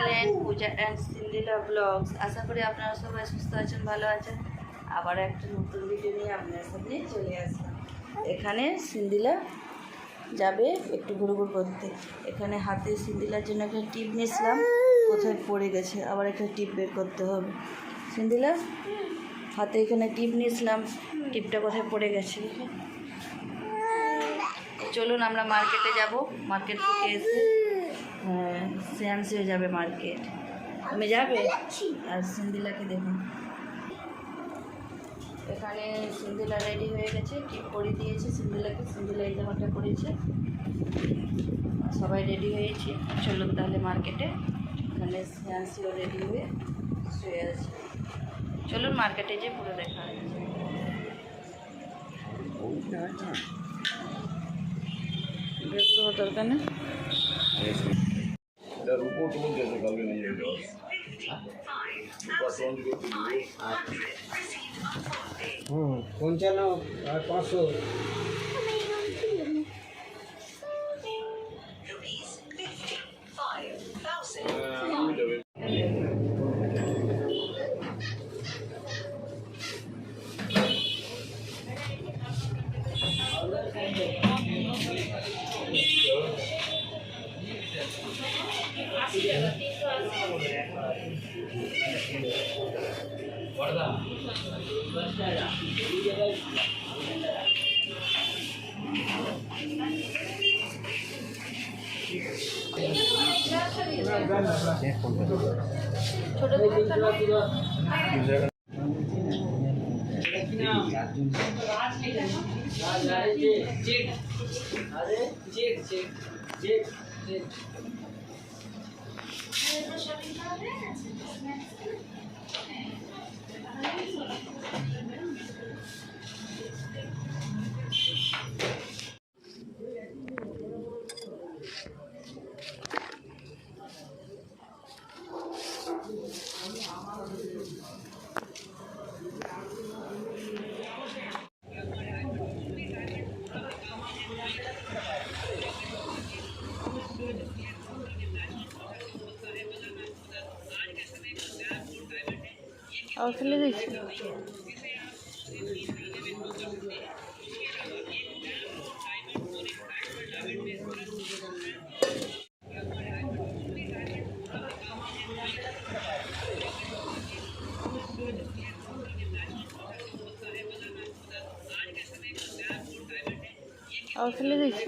Channel Puja and Sindila blogs. আশা করি আপনারা সবাই সুস্থ আছেন, ভালো আছেন। আবার একটা নতুন ভিডিও নিয়ে আপনার সামনে চলে আসলাম। এখানে সিন্দিলা যাবে একটু ঘুরঘুর করতে। এখানে হাতে সিন্দিলার জন্য একটা টিপ নিয়েছিলাম, কোথায় পড়ে গেছে, আবার একটা টিপ বের করতে হবে। সিন্দিলা হাতে এখানে টিপ নিয়েছিলাম, টিপটা কোথায় পড়ে গেছে। চলুন আমরা মার্কেটে যাব। মার্কেট থেকে এসে সেন্স হয়ে যাবে মার্কেট। তুমি যাবে? আর সিন্দিলাকে দেখুন, এখানে সিন্দিলা রেডি হয়ে গেছে, টিপ পরিয়ে দিয়েছে সিন্দিলাকে। সিন্দিলা এই জামাটা পরেছে, সবাই রেডি হয়েছে। চলুন তাহলে মার্কেটে। এখানে সেন্সিও রেডি হয়ে শুয়ে আছে। চলুন মার্কেটে যেয়ে পুরো দেখা হয়েছে। ব্যস্ত হওয়ার দরকার নেই। পঞ্চান্ন আর 500। আর ফেলে দিচ্ছি। আর ফেলে দিচ্ছি।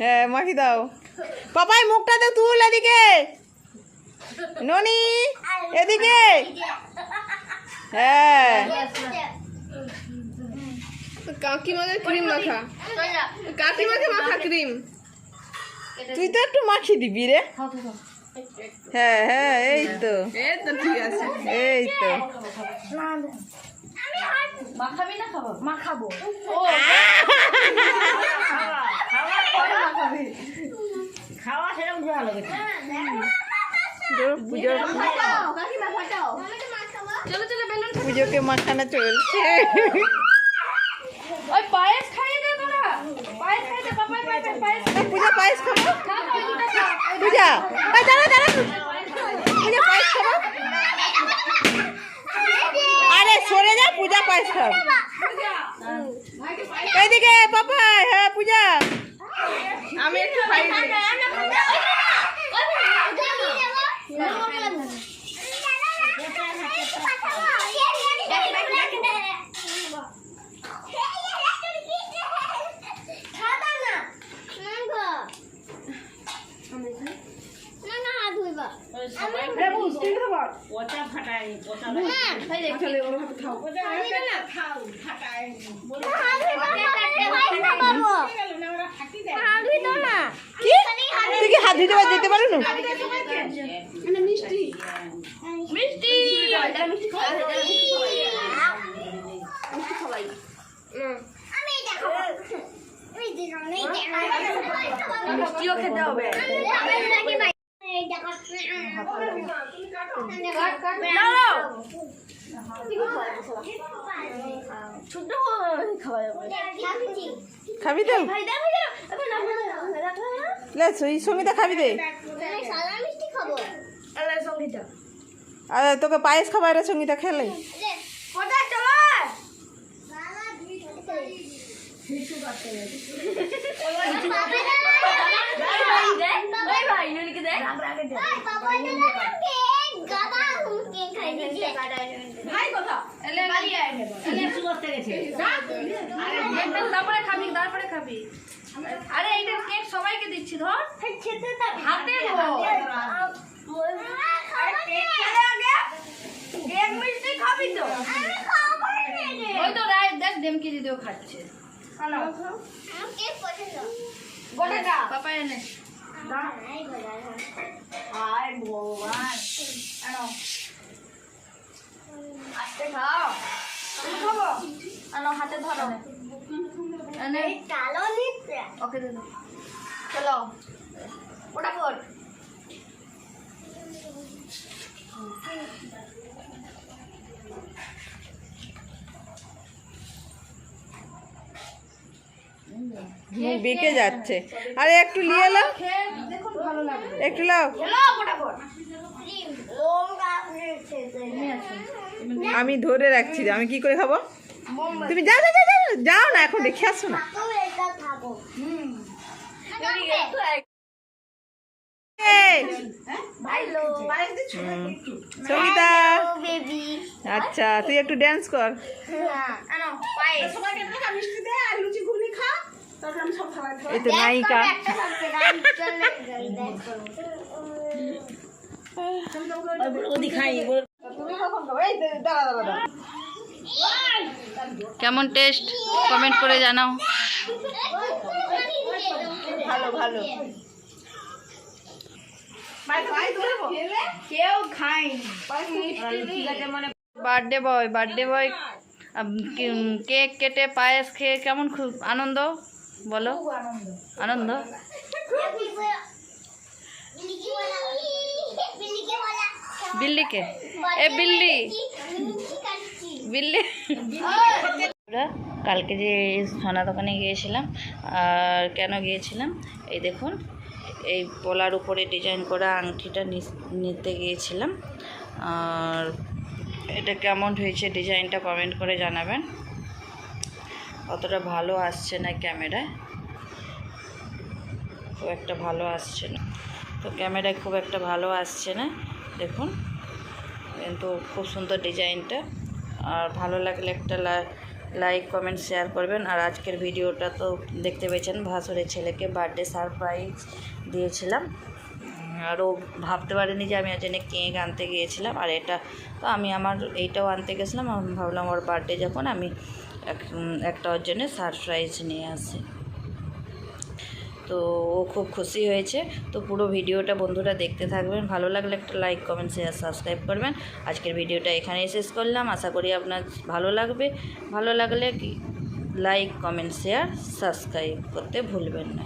হ্যাঁ মাখি দাও। পাপাই মুখটা তো তুল এদিকে, ননি এদিকে। হ্যাঁ কাকিমাকে ক্রিম মাখা, কাকিমাকে মাখা ক্রিম। তুই তো একটু মাখি দিবি রে। হ্যাঁ হ্যাঁ এই তো ঠিক আছে, এই তো। মাখাবি না খাবো? মাখাবো। খাওয়া সেরকম ভালো লাগে। পুজোকে মাখানো চলছে। ওই পায়েস খাইয়ে দে তোরা, পায়েস খাইয়ে দে, পাপাই পায়েস। পূজা পায়েস খাবো। খা। পূজা দাঁড়া দাঁড়া, পূজা পায়েস খাবো। আরে সরে যা, পূজা পায়েস খাবো। এইদিকে পাপাই। হ্যাঁ পূজা আমি একটু খাই। তুই কি হাত ধুতে যেতে পারো না? মিষ্টি মিষ্টিও খেতে হবে। খাবি তো? সঙ্গীতা খাবি দে। আরে তোকে পায়েস খাবার সঙ্গীতা খেলে। তারপরে খাবি। আরে এইটা কেক সবাইকে দিচ্ছি, ধর হাতে কেক মিষ্টি খাবি তো? ওই তো দেখ ডেমকি দিদিও খাচ্ছে। পাপা এনে আস্তে খাও। হাতে ধরো। ওকে দে দাও। চলো ফটাফট। মুখ বেঁকে যাচ্ছে। আরে একটু নিয়ে এলো, দেখুন ভালো লাগে। একটু লাও। আমি ধরে রাখছি, আমি কি করে খাবো? তুমি যাও যাও যাও যাও, যাও না, এখন দেখে আসো না। সঙ্গীতা আচ্ছা তুই একটু ড্যান্স কর। এই তো নায়িকা। কেমন টেস্ট কমেন্ট করে জানাও। ভালো ভালো। কেউ খাই বার্থডে বয় কেক কেটে পায়েস খেয়ে কেমন খুব আনন্দ বলো? আনন্দ। বিল্লিকে এ বিল্লি বিল্লি। কালকে যে সোনা দোকানে গিয়েছিলাম, আর কেন গিয়েছিলাম এই দেখুন, এই পলার উপরে ডিজাইন করা আংটিটা নিতে গিয়েছিলাম। আর এটা কেমন হয়েছে ডিজাইনটা কমেন্ট করে জানাবেন। অতটা ভালো আসছে না ক্যামেরায়, খুব একটা ভালো আসছে না, তো ক্যামেরায় খুব একটা ভালো আসছে না দেখুন, কিন্তু খুব সুন্দর ডিজাইনটা। আর ভালো লাগলে একটা লাইক কমেন্ট শেয়ার করবেন। আর আজকের ভিডিওটা তো দেখতে পেয়েছেন, ভাসুরের ছেলেকে বার্থডে সারপ্রাইজ দিয়েছিলাম। আর ও ভাবতে পারিনি যে আমি ওর জন্য কেক আনতে গিয়েছিলাম। আর এটা তো আমি এইটাও আনতে গেছিলাম, আমি ভাবলাম ওর বার্থডে যখন আমি একটা ওর জন্য সারপ্রাইজ নিয়ে আসি। তো ও খুব খুশি হয়েছে। তো পুরো ভিডিওটা বন্ধুরা দেখতে থাকবেন, ভালো লাগলে একটা লাইক কমেন্ট শেয়ার সাবস্ক্রাইব করবেন। আজকের ভিডিওটা এখানেই শেষ করলাম, আশা করি আপনার ভালো লাগবে। ভালো লাগলে লাইক কমেন্ট শেয়ার সাবস্ক্রাইব করতে ভুলবেন না।